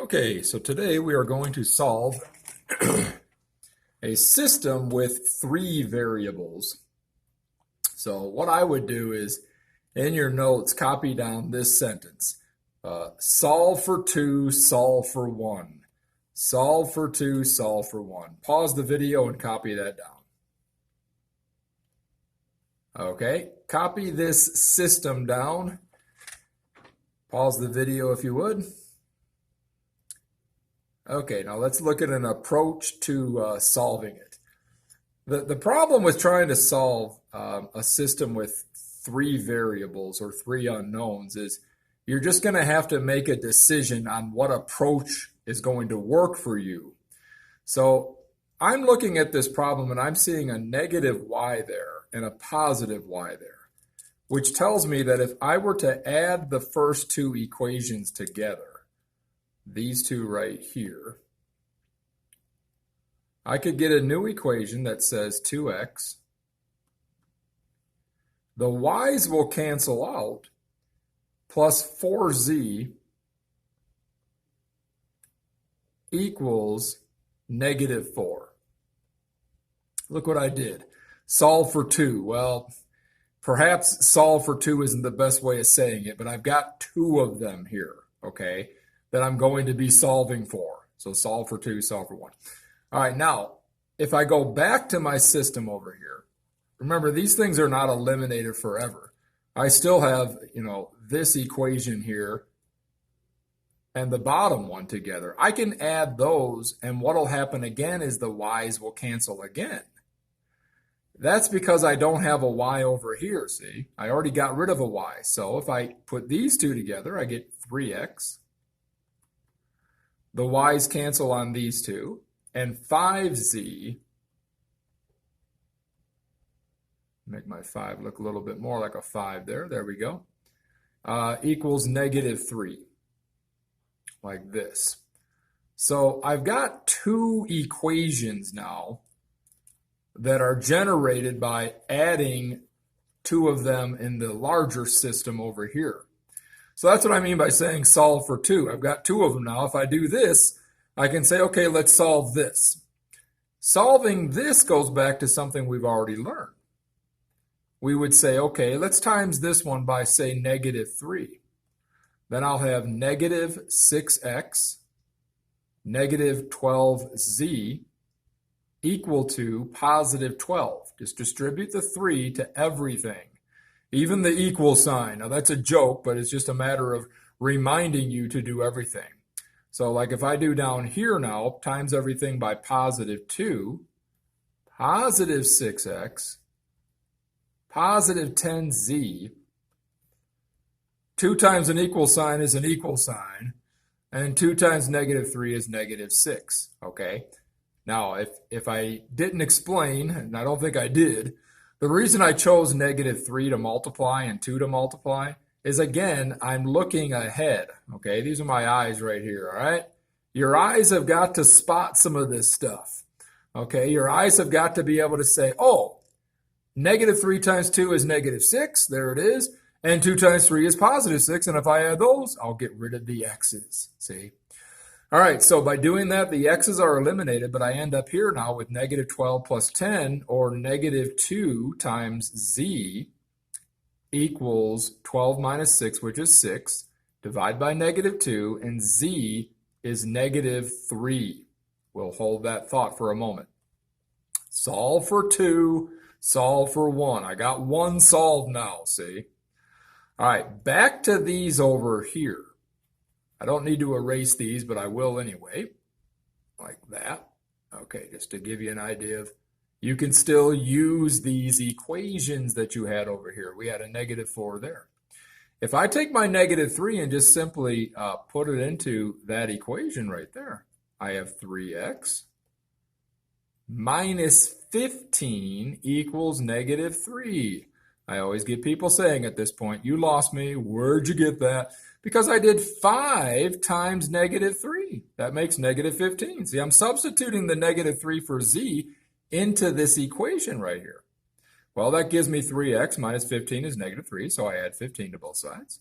Okay, so today we are going to solve a system with three variables. So what I would do is, in your notes, copy down this sentence. Solve for 2, solve for 1. Solve for 2, solve for 1. Pause the video and copy that down. Okay, copy this system down. Pause the video if you would. Okay, now let's look at an approach to solving it. The problem with trying to solve a system with three variables or three unknowns is you're just going to have to make a decision on what approach is going to work for you. So I'm looking at this problem and I'm seeing a negative y there and a positive y there, which tells me that if I were to add the first two equations together, these two right here, I could get a new equation that says 2x. The y's will cancel out, plus 4z equals negative 4. Look what I did. Solve for 2. Well, perhaps solve for 2 isn't the best way of saying it, but I've got two of them here, okay, that I'm going to be solving for. So solve for 2, solve for 1. All right, now, if I go back to my system over here, remember, these things are not eliminated forever. I still have, this equation here and the bottom one together. I can add those, and what will happen again is the y's will cancel again. That's because I don't have a y over here, see? I already got rid of a y. So if I put these two together, I get 3x. The y's cancel on these two. And 5z, make my 5 look a little bit more like a 5 there. There we go. Equals negative 3, like this. So I've got two equations now that are generated by adding two of them in the larger system over here. So that's what I mean by saying solve for 2. I've got two of them now. If I do this, I can say, okay, let's solve this. Solving this goes back to something we've already learned. We would say, okay, let's times this one by, say, negative 3. Then I'll have negative 6x, negative 12z equal to positive 12. Just distribute the 3 to everything, even the equal sign. Now, that's a joke, but it's just a matter of reminding you to do everything. So like if I do down here now, times everything by positive 2, positive 6x, positive 10z, 2 times an equal sign is an equal sign, and 2 times negative 3 is negative 6, okay? Now, if I didn't explain, and I don't think I did, the reason I chose negative 3 to multiply and 2 to multiply is, again, I'm looking ahead, okay? These are my eyes right here, all right? Your eyes have got to spot some of this stuff, okay? Your eyes have got to be able to say, oh, negative 3 times 2 is negative 6, there it is, and 2 times 3 is positive 6, and if I add those, I'll get rid of the x's, see? All right, so by doing that, the x's are eliminated, but I end up here now with negative 12 plus 10, or negative 2 times z, equals 12 minus 6, which is 6, divide by negative 2, and z is negative 3. We'll hold that thought for a moment. Solve for 2, solve for 1. I got one solved now, see? All right, back to these over here. I don't need to erase these, but I will anyway, like that. Okay, just to give you an idea of, you can still use these equations that you had over here. We had a negative 4 there. If I take my negative 3 and just simply put it into that equation right there, I have 3x minus 15 equals negative 3. I always get people saying at this point, you lost me. Where'd you get that? Because I did 5 times negative 3. That makes negative 15. See, I'm substituting the negative 3 for z into this equation right here. Well, that gives me 3x minus 15 is negative 3, so I add 15 to both sides.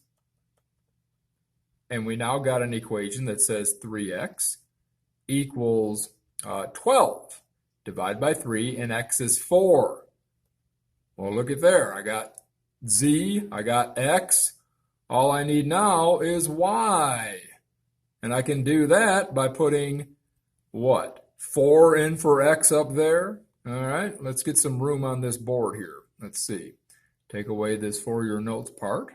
and we now got an equation that says 3x equals 12. Divide by 3, and x is 4. Well, look at there. I got z, I got x. All I need now is y. And I can do that by putting what? 4 in for x up there. All right, let's get some room on this board here. Let's see. Take away this for your notes part,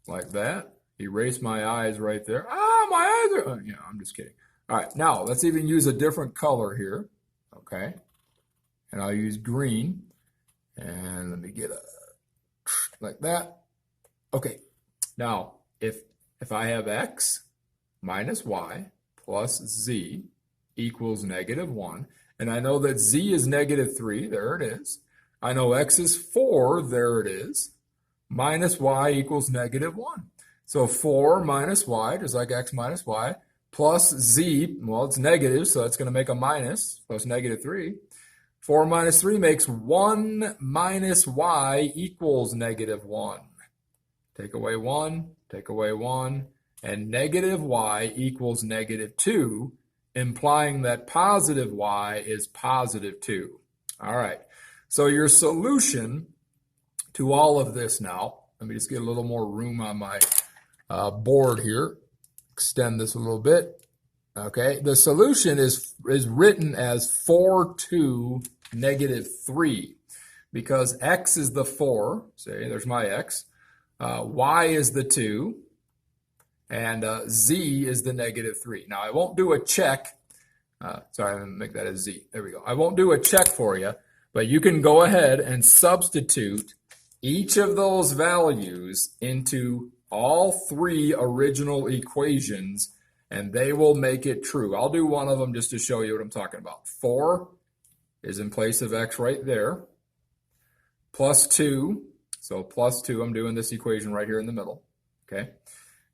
like that. Erase my eyes right there. Ah, my eyes are, yeah, I'm just kidding. All right, now let's even use a different color here, okay? And I'll use green. And let me get a, like that. Okay, now if I have x minus y plus z equals -1, and I know that z is -3, there it is. I know x is 4, there it is, minus y equals -1. So 4 minus y, just like x minus y, plus z, well, it's negative, so it's going to make a minus, plus -3. 4 minus 3 makes 1 minus y equals -1. Take away 1, take away 1, and negative y equals -2, implying that positive y is +2. All right, so your solution to all of this now, let me just get a little more room on my board here, extend this a little bit. Okay, the solution is written as 4, 2, -3, because x is the 4, say there's my x, y is the 2, and z is the -3. Now I won't do a check, sorry, I'm going to make that a z, there we go. I won't do a check for you, but you can go ahead and substitute each of those values into all 3 original equations, and they will make it true. I'll do one of them just to show you what I'm talking about. 4 is in place of x right there, plus 2, so plus 2, I'm doing this equation right here in the middle, okay?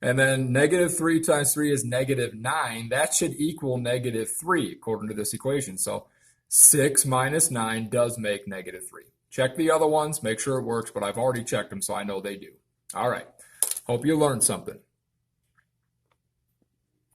And then -3 times 3 is -9. That should equal -3 according to this equation. So 6 minus 9 does make -3. Check the other ones, make sure it works, but I've already checked them, so I know they do. All right, hope you learned something.